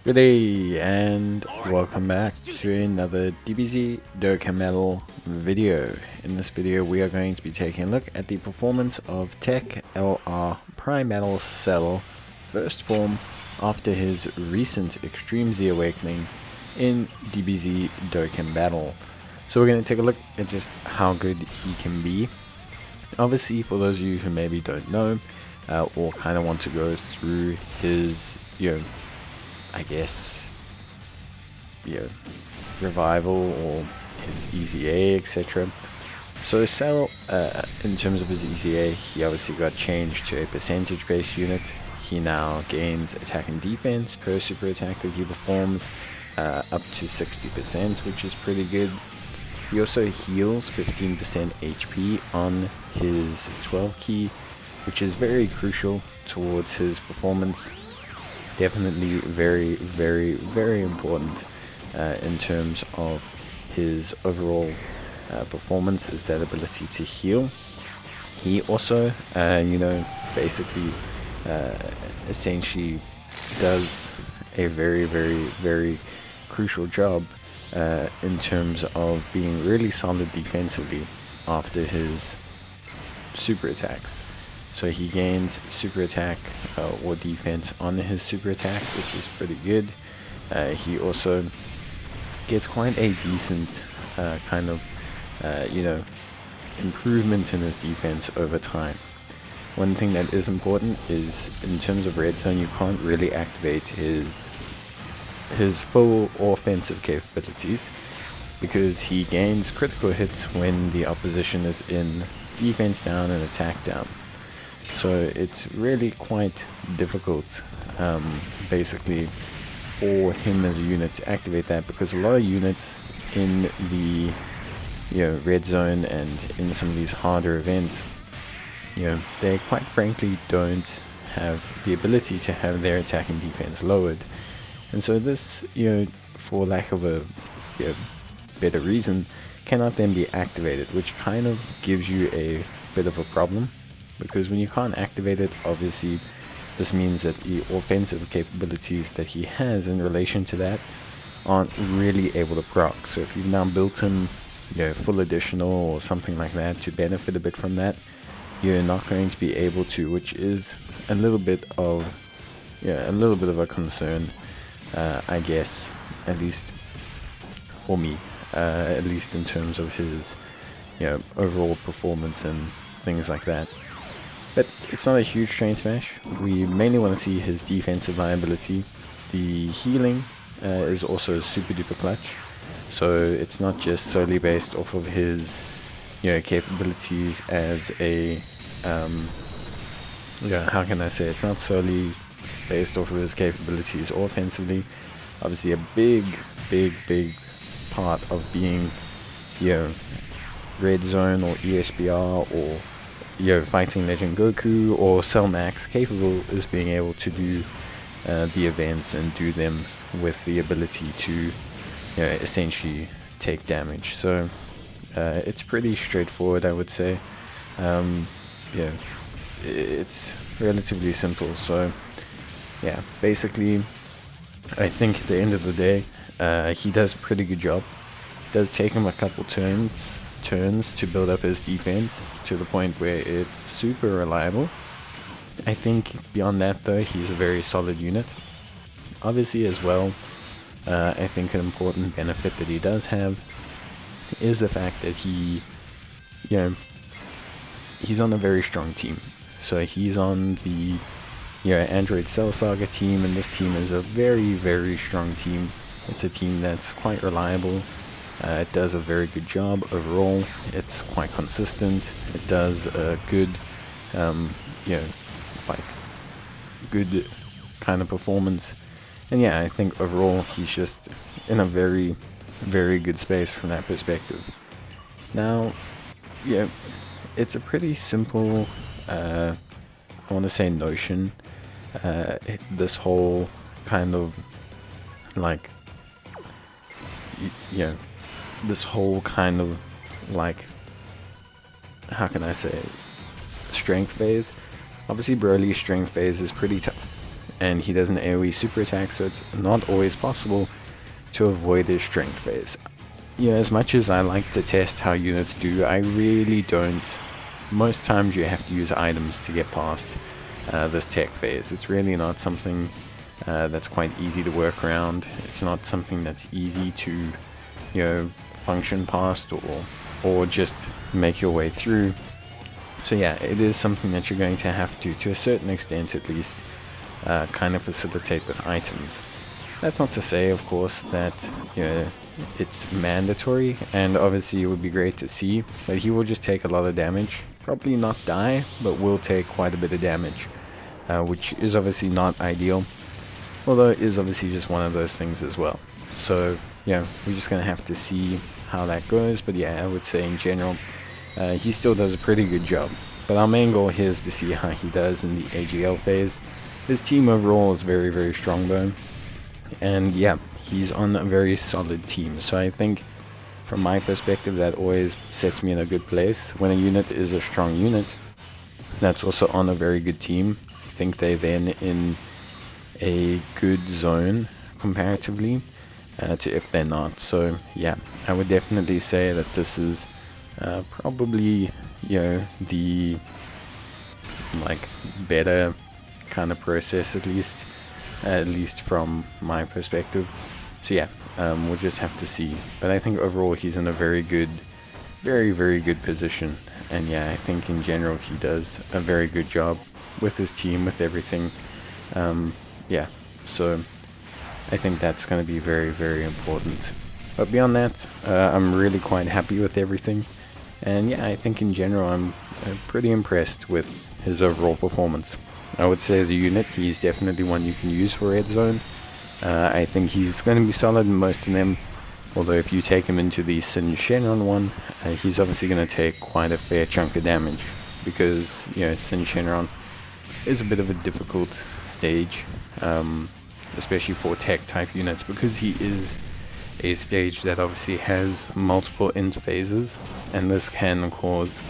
Good day and welcome back to another Dbz Dokkan video. In this video we are going to be taking a look at the performance of TEQ LR Cell first form after his recent Extreme Z Awakening in Dbz Dokkan Battle. So we're going to take a look at just how good he can be. Obviously, for those of you who maybe don't know or kind of want to go through his, I guess, revival or his EZA, etc. So Cell, in terms of his EZA, he obviously got changed to a percentage-based unit. He now gains attack and defense per super attack that he performs up to 60%, which is pretty good. He also heals 15% HP on his 12 key, which is very crucial towards his performance. Definitely very important in terms of his overall performance, is that ability to heal. He also basically essentially does a very crucial job in terms of being really solid defensively after his super attacks. So he gains super attack or defense on his super attack, which is pretty good. He also gets quite a decent improvement in his defense over time. One thing that is important is, in terms of red zone, you can't really activate his full offensive capabilities because he gains critical hits when the opposition is in defense down and attack down. So it's really quite difficult basically for him as a unit to activate that, because a lot of units in the red zone and in some of these harder events, they quite frankly don't have the ability to have their attack and defense lowered. And so this, for lack of a better reason, cannot then be activated, which kind of gives you a bit of a problem, because when you can't activate it, obviously this means that the offensive capabilities that he has in relation to that aren't really able to proc. So if you've now built him full additional or something like that to benefit a bit from that, you're not going to be able to, which is a little bit of a concern. I guess, at least for me, at least in terms of his overall performance and things like that. But it's not a huge train smash. We mainly want to see his defensive viability. The healing is also super duper clutch, so it's not just solely based off of his capabilities as a how can I say, it's not solely based off of his capabilities offensively. Obviously a big part of being red zone or ESBR or fighting Legend Goku or Cell Max capable is being able to do the events and do them with the ability to essentially take damage. So it's pretty straightforward, I would say. It's relatively simple. So yeah, basically I think at the end of the day he does a pretty good job. It does take him a couple turns to build up his defense to the point where it's super reliable. I think beyond that though, he's a very solid unit. Obviously as well, I think an important benefit that he does have is the fact that he he's on a very strong team. So he's on the Android Cell Saga team, and this team is a very strong team. It's a team that's quite reliable. It does a very good job overall. It's quite consistent. It does a good good kind of performance. And yeah, I think overall he's just in a very good space from that perspective. Now it's a pretty simple I want to say notion, this whole kind of like this whole kind of like, how can I say, strength phase. Obviously Broly's strength phase is pretty tough. and he does an AoE super attack, so it's not always possible to avoid his strength phase. You know, as much as I like to test how units do, I really don't. Most times you have to use items to get past this tech phase. It's really not something that's quite easy to work around. It's not something that's easy to, you know, function past or just make your way through. So yeah, it is something that you're going to have to a certain extent at least, kind of facilitate with items. That's not to say, of course, that, you know, it's mandatory, and obviously it would be great to see, but he will just take a lot of damage. Probably not die, but will take quite a bit of damage, which is obviously not ideal, although it is obviously just one of those things as well. So yeah, we're just gonna have to see how that goes, but yeah, I would say in general he still does a pretty good job. But our main goal here is to see how he does in the AGL phase. His team overall is very, very strong though, and yeah, he's on a very solid team. So I think from my perspective that always sets me in a good place. When a unit is a strong unit that's also on a very good team, I think they then in a good zone comparatively to if they're not. So yeah, I would definitely say that this is probably, you know, the like better kind of process, at least from my perspective. So yeah, we'll just have to see, but I think overall he's in a very good, very good position, and yeah, I think in general he does a very good job with his team, with everything. Yeah, so I think that's going to be very important. But beyond that, I'm really quite happy with everything, and yeah, I think in general I'm pretty impressed with his overall performance. I would say as a unit he's definitely one you can use for red zone. I think he's going to be solid in most of them, although if you take him into the Sin Shenron one, he's obviously going to take quite a fair chunk of damage, because, you know, Sin Shenron is a bit of a difficult stage, especially for tech type units, because he is a stage that obviously has multiple int phases, and this can cause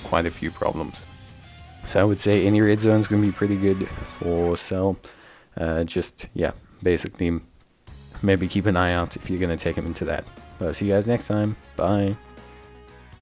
quite a few problems. So I would say any red zone is going to be pretty good for Cell. Just, yeah, basically maybe keep an eye out if you're going to take him into that. But I'll see you guys next time. Bye.